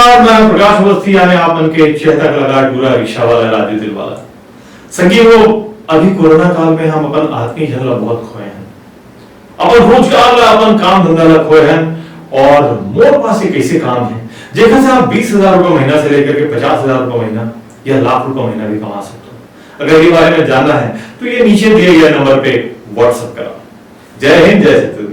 नमस्कार, मैं प्रकाश अवस्थी यानी आप मन के चेहता कलाकार पूरा रिक्शा वाला राजू दिलवाला। संगीत अभी कोरोना काल में हम अपन आदमी झगड़ा बहुत खोए हैं, अपन रोजगार ला अपन काम धंधा ला खोए हैं। और मोर पास एक ऐसे काम है जेखा से आप 20,000 रुपए महीना से लेकर के 50,000 रुपए महीना या लाख रुपए महीना भी कमा सकते हो। अगर ये बारे में जानना है तो ये नीचे दिए गए नंबर पे व्हाट्सएप करो। जय हिंद, जय सतगुरु।